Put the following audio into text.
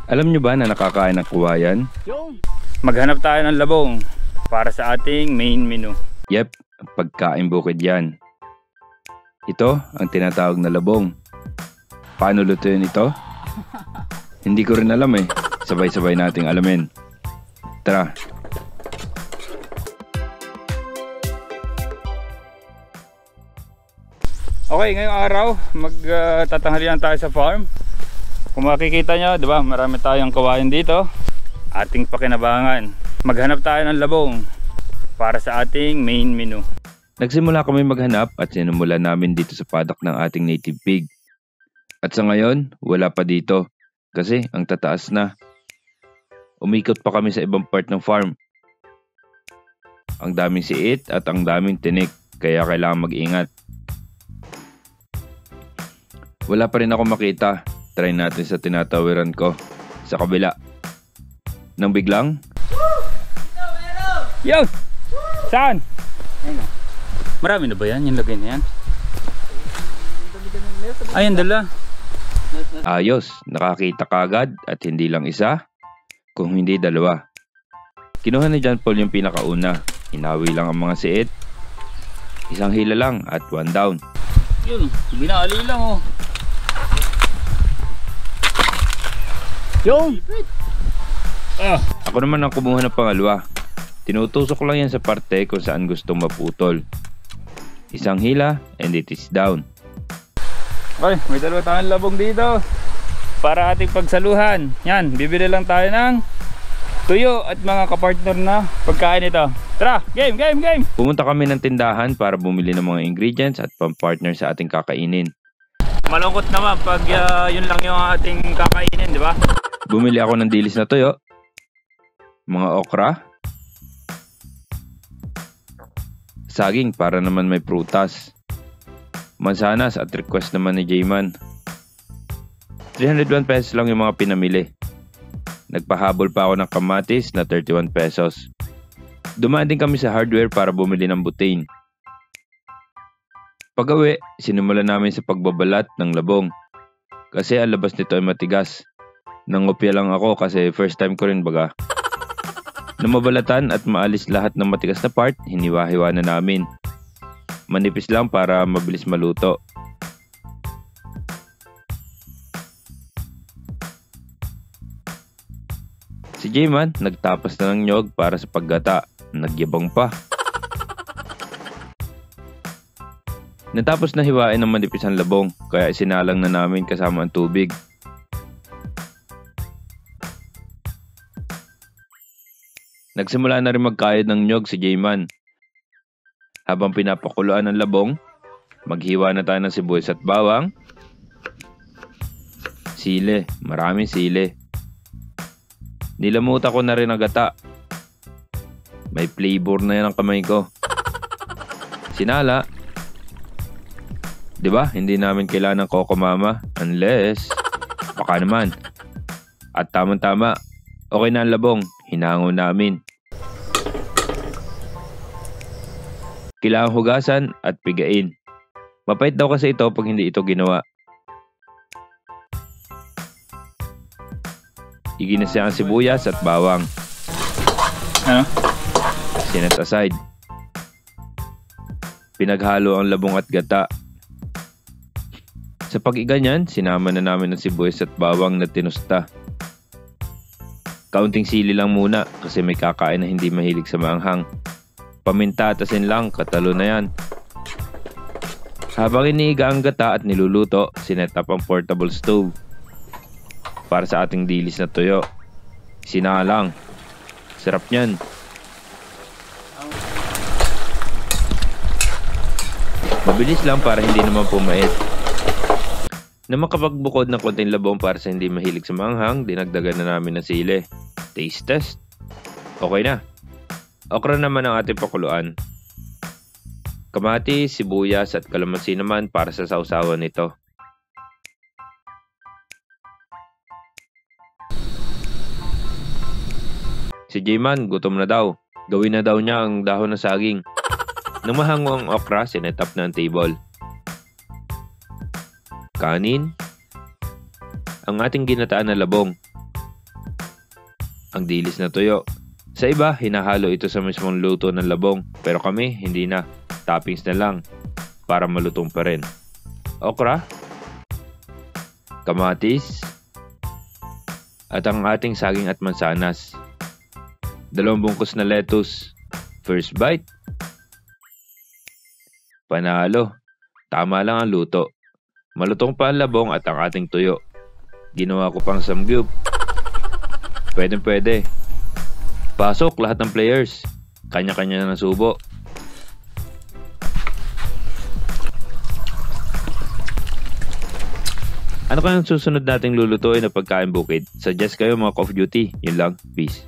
Alam nyo ba na nakakain ng kawayan? Maghanap tayo ng labong para sa ating main menu. Yep, pagkain bukid yan. Ito ang tinatawag na labong. Paano lutuin ito? Hindi ko rin alam eh. Sabay-sabay nating alamin. Tara. Okay, ngayong araw magtatanghalian tayo sa farm. Kung makikita nyo, diba, marami tayong kawayan dito. Ating pakinabangan. Maghanap tayo ng labong para sa ating main menu. Nagsimula kami maghanap at sinumulan namin dito sa paddock ng ating native pig. At sa ngayon, wala pa dito kasi ang tataas na. Umikot pa kami sa ibang part ng farm. Ang daming siit at ang daming tinik kaya kailangan mag-ingat. Wala pa rin ako makita. Try natin sa tinatawiran ko sa kabila. Nang biglang Yo! Saan? Marami na ba yan? Yung lagay na yan? Ayan, dala. ayos, nakakita kagad at hindi lang isa, kung hindi dalawa. Kinuha ni John Paul yung pinakauna. Inawi lang ang mga siit. Isang hila lang at one down. Yun, binali lang oh. Yung! Ako naman ang kumuha ng pangalawa. Tinutusok lang yan sa parte kung saan gustong maputol. Isang hila and it is down. Okay, may dalawa tayong labong dito para ating pagsaluhan. Yan, bibili lang tayo ng tuyo at mga kapartner na pagkain ito. Tara, game! Pumunta kami ng tindahan para bumili ng mga ingredients at pang-partner sa ating kakainin. Malungkot naman pag yun lang yung ating kakainin, di ba? Bumili ako ng dilis na tuyo, mga okra, saging para naman may prutas, mansanas at request naman ni Jayman. 301 pesos lang yung mga pinamili. Nagpahabol pa ako ng kamatis na 31 pesos. Dumaan din kami sa hardware para bumili ng butane. Pag-uwi, sinimulan namin sa pagbabalat ng labong. Kasi ang labas nito ay matigas. Nangopya lang ako kasi first time ko rin baga. Nang mabalatan at maalis lahat ng matigas na part, hiniwa-hiwa na namin. Manipis lang para mabilis maluto. Si Jayman nagtapas na ng nyog para sa paggata. Nagyabang pa. Natapos na hiwain ng manipis ang labong, kaya isinalang na namin kasama ang tubig. Nagsimula na rin magkayod ng nyog si Jayman. Habang pinapakuluan ng labong, maghiwa na tayo ng sibuyas at bawang. Sili, maraming sili. Nilamuta ko na rin ang gata. May flavor na yan ang kamay ko. Sinala. Diba, hindi namin kailangan ng Coco Mama unless baka naman. At tamang-tama, okay na ang labong, hinango namin. Kailangan hugasan at pigain. Mapait daw kasi ito pag hindi ito ginawa. Iginasa ang sibuyas at bawang. Ano? Sinet aside. Pinaghalo ang labong at gata. Sa pag-iganyan, sinama na namin ang sibuyas at bawang na tinusta. Kaunting sili lang muna kasi may kakain na hindi mahilig sa maanghang. Paminta at asin lang, katalo na yan. Habang iniiga ang gata at niluluto, sinet up ang portable stove para sa ating dilis na tuyo. Sinalang. Sarap niyan. Mabilis lang para hindi naman pumait. Na makapagbukod ng konting labong para sa hindi mahilig sa maanghang, dinagdagan na namin ng sili. Taste test. Okay na. Okra naman ang ating pakuluan. Kamatis, sibuyas at kalamansi naman para sa sausawan nito. Si Jayman, gutom na daw. Gawin na daw niya ang dahon ng saging. Nang mahango ang okra, sinet up na ang table. Kanin, ang ating ginataan na labong, ang dilis na tuyo. Sa iba, hinahalo ito sa mismong luto ng labong. Pero kami, hindi na. Toppings na lang para malutong pa rin. Okra, kamatis, at ang ating saging at mansanas. 2 bungkus na lettuce. First bite. Panalo. Tama lang ang luto. Malutong pa ang labong at ang ating tuyo. Ginawa ko pang samgyup. Pwede. Pasok lahat ng players. Kanya-kanya na nasubo. Ano kayang susunod nating lulutuin na pagkain bukid? Suggest kayo mga Call of Duty. Yun lang. Peace.